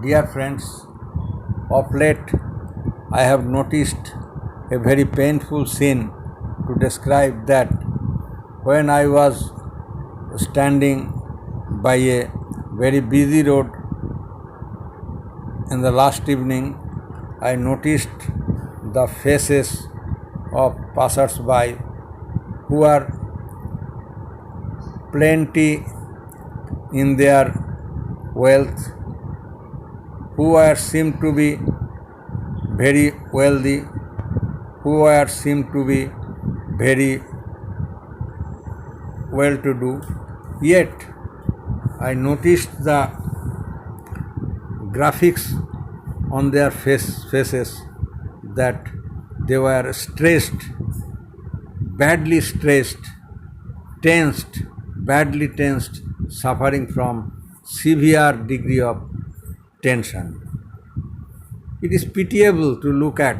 Dear friends, of late I have noticed a very painful scene to describe that when I was standing by a very busy road in the last evening, I noticed the faces of passers-by who are plenty in their wealth, who seem to be very wealthy, who seem to be very well-to-do. Yet I noticed the graphics on their faces that they were stressed, badly stressed, tensed, badly tensed, suffering from severe degree of tension. It is pitiable to look at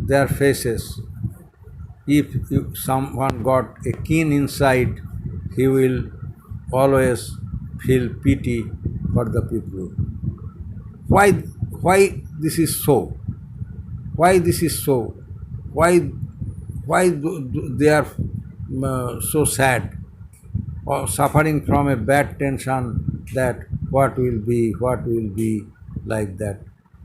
their faces. If someone got a keen insight, he will always feel pity for the people. Why this is so? Why this is so? Why they are so sad or suffering from a bad tension that what will be like that,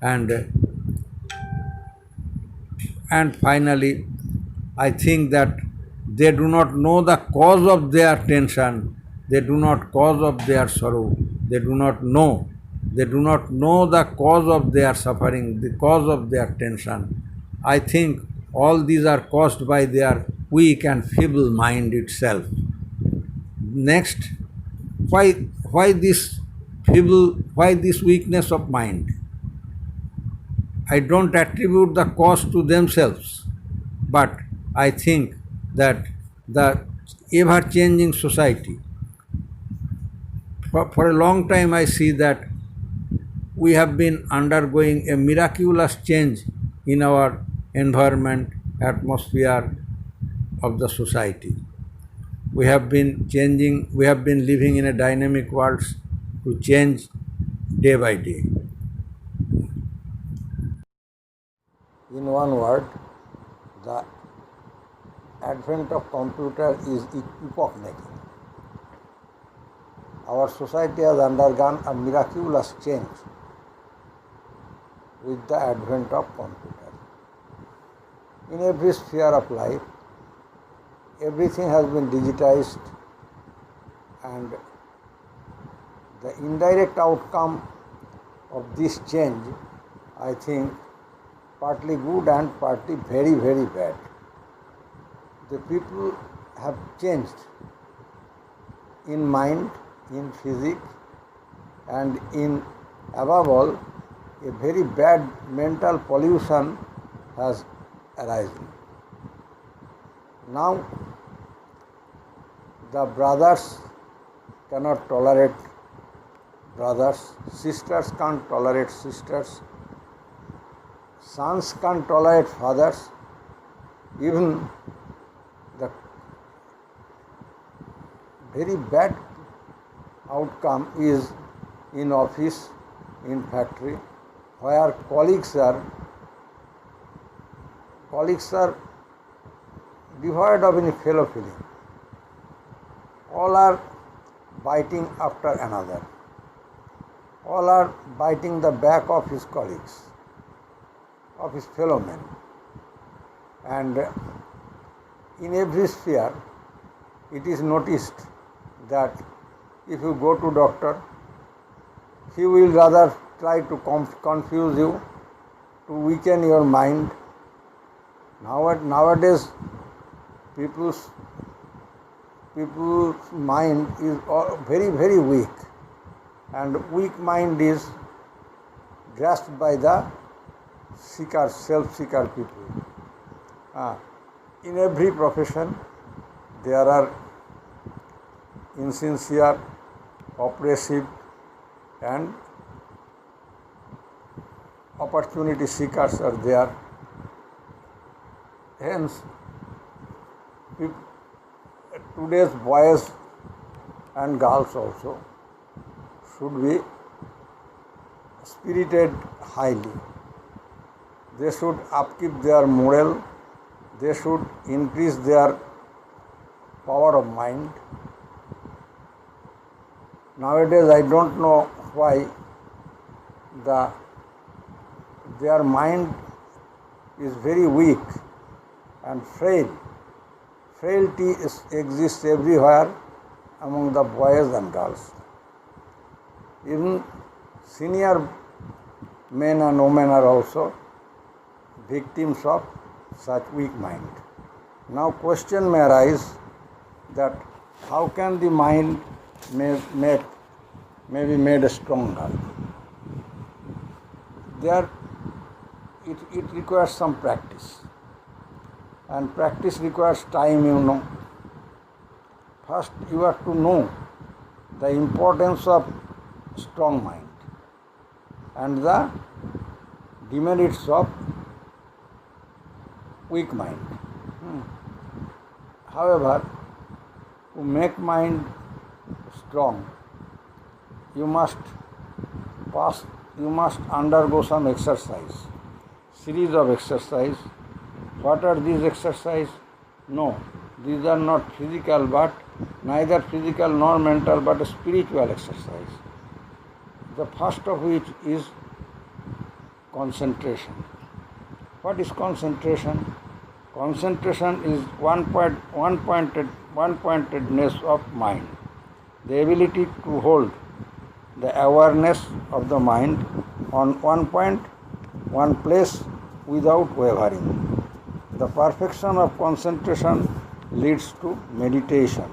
and finally I think that they do not know the cause of their tension, they do not cause of their sorrow, they do not know the cause of their suffering, the cause of their tension. I think all these are caused by their weak and feeble mind itself. Next, why this weakness of mind? I don't attribute the cause to themselves, but I think that the ever-changing society, for a long time I see that we have been undergoing a miraculous change in our environment, atmosphere of the society. We have been living in a dynamic world to change day by day. In one word, the advent of computer is epoch-making. Our society has undergone a miraculous change with the advent of computer. In every sphere of life, everything has been digitized, and the indirect outcome of this change, I think, partly good and partly very, very bad. The people have changed in mind, in physics, and in above all, a very bad mental pollution has arisen. Now, the brothers cannot tolerate brothers, sisters can't tolerate sisters, sons can't tolerate fathers, even the very bad outcome is in office, in factory, where colleagues are devoid of any fellow feeling. All are biting after another. All are biting the back of his colleagues, of his fellow men. And in every sphere, it is noticed that if you go to doctor, he will rather try to confuse you, to weaken your mind. Nowadays, people's mind is very, very weak, and weak mind is grasped by the self-seeker people. In every profession, there are insincere, oppressive, and opportunity seekers are there. Hence, today's boys and girls also should be spirited highly. They should upkeep their morale. They should increase their power of mind. Nowadays, I don't know why their mind is very weak and frail. Frailty exists everywhere among the boys and girls. Even senior men and women are also victims of such weak mind. Now question may arise that how can the mind may be made stronger? It requires some practice, and practice requires time. First you have to know the importance of strong mind and the demerits of weak mind. However, to make mind strong, you must undergo some exercise, series of exercise. What are these exercises? No, these are not physical, but neither physical nor mental, but a spiritual exercise. The first of which is concentration. What is concentration? Concentration is one-pointedness of mind, the ability to hold the awareness of the mind on one point, one place without wavering. The perfection of concentration leads to meditation.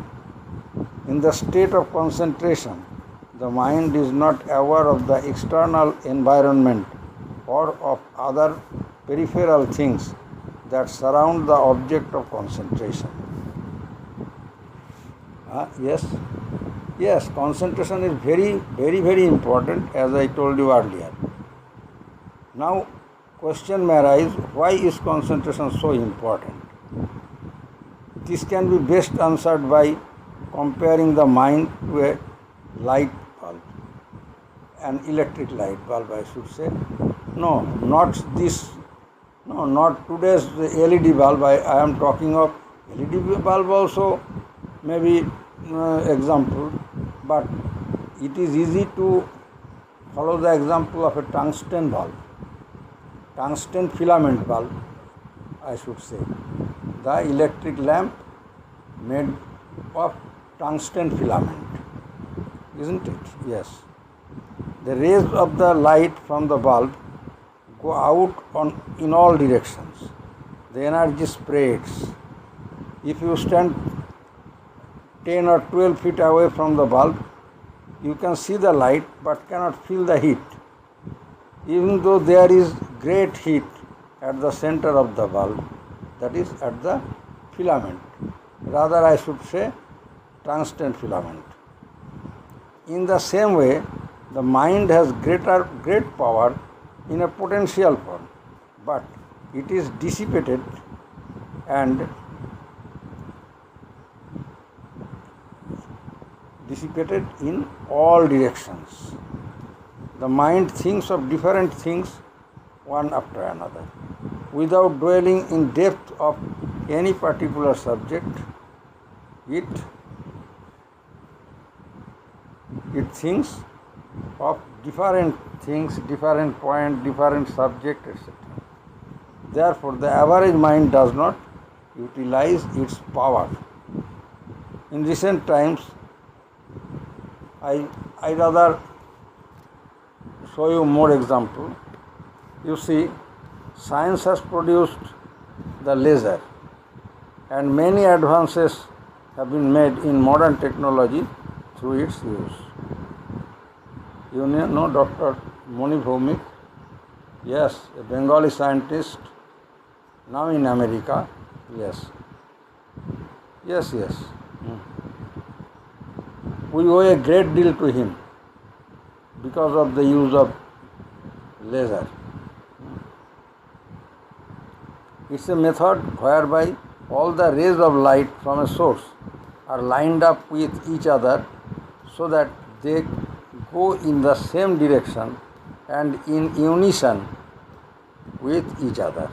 In the state of concentration, the mind is not aware of the external environment or of other peripheral things that surround the object of concentration. Yes, concentration is very, very, very important, as I told you earlier. Now, question may arise, why is concentration so important? This can be best answered by comparing the mind to a light bulb, an electric light bulb, I should say. No, not today's LED bulb. I am talking of LED bulb also, maybe example, but it is easy to follow the example of a tungsten bulb, tungsten filament bulb, I should say. The electric lamp made of tungsten filament, isn't it? Yes. The rays of the light from the bulb go out in all directions. The energy spreads. If you stand 10 or 12 feet away from the bulb, you can see the light but cannot feel the heat, even though there is great heat at the center of the bulb, that is at the filament. Rather, I should say tungsten filament. In the same way, the mind has great power in a potential form, but it is dissipated in all directions. The mind thinks of different things one after another. Without dwelling in depth of any particular subject, it thinks of different things, different point, different subject, etc. Therefore, the average mind does not utilize its power. In recent times, I rather show you more example. You see, science has produced the laser, and many advances have been made in modern technology through its use. You know Dr. Moni Bhaumik? Yes, a Bengali scientist, now in America. Yes. We owe a great deal to him because of the use of laser. It's a method whereby all the rays of light from a source are lined up with each other so that they go in the same direction and in unison with each other.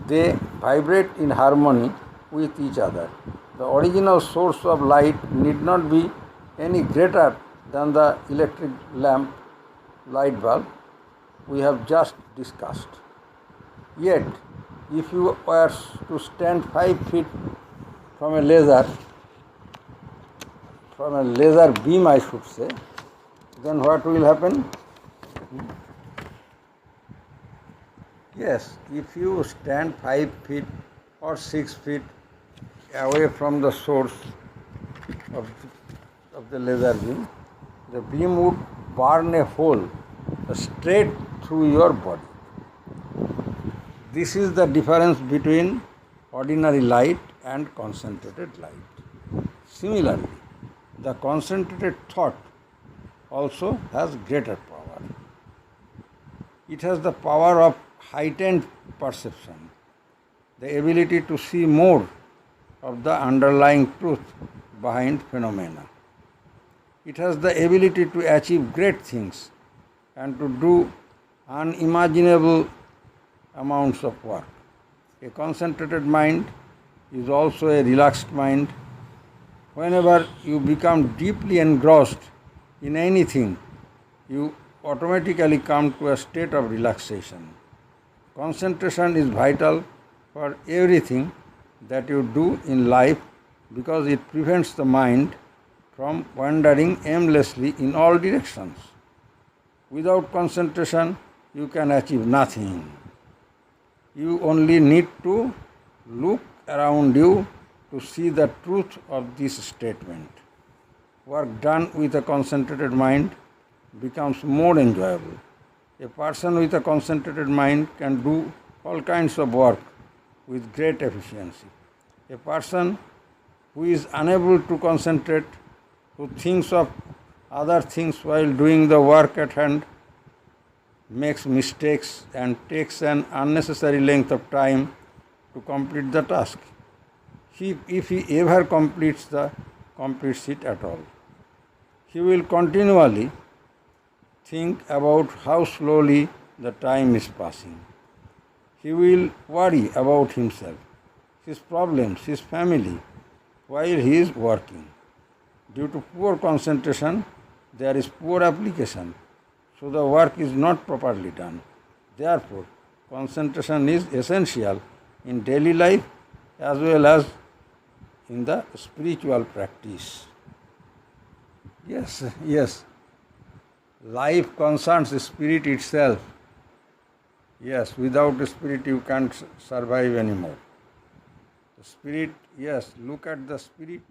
They vibrate in harmony with each other. The original source of light need not be any greater than the electric lamp light bulb we have just discussed. Yet, if you were to stand 5 feet from a laser beam, I should say, then what will happen? Yes, if you stand 5 feet or 6 feet away from the source of the laser beam, the beam would burn a hole straight through your body. This is the difference between ordinary light and concentrated light. Similarly, the concentrated thought also has greater power. It has the power of heightened perception, the ability to see more of the underlying truth behind phenomena. It has the ability to achieve great things and to do unimaginable amounts of work. A concentrated mind is also a relaxed mind. Whenever you become deeply engrossed in anything, you automatically come to a state of relaxation. Concentration is vital for everything that you do in life because it prevents the mind from wandering aimlessly in all directions. Without concentration, you can achieve nothing. You only need to look around you to see the truth of this statement. Work done with a concentrated mind becomes more enjoyable. A person with a concentrated mind can do all kinds of work with great efficiency. A person who is unable to concentrate, who thinks of other things while doing the work at hand, makes mistakes and takes an unnecessary length of time to complete the task. If he ever completes it at all, he will continually think about how slowly the time is passing. He will worry about himself, his problems, his family, while he is working. Due to poor concentration, there is poor application, so the work is not properly done. Therefore, concentration is essential in daily life as well as in the spiritual practice. Yes. Life concerns the spirit itself. Yes, without the spirit you can't survive anymore. The spirit, yes, look at the spirit.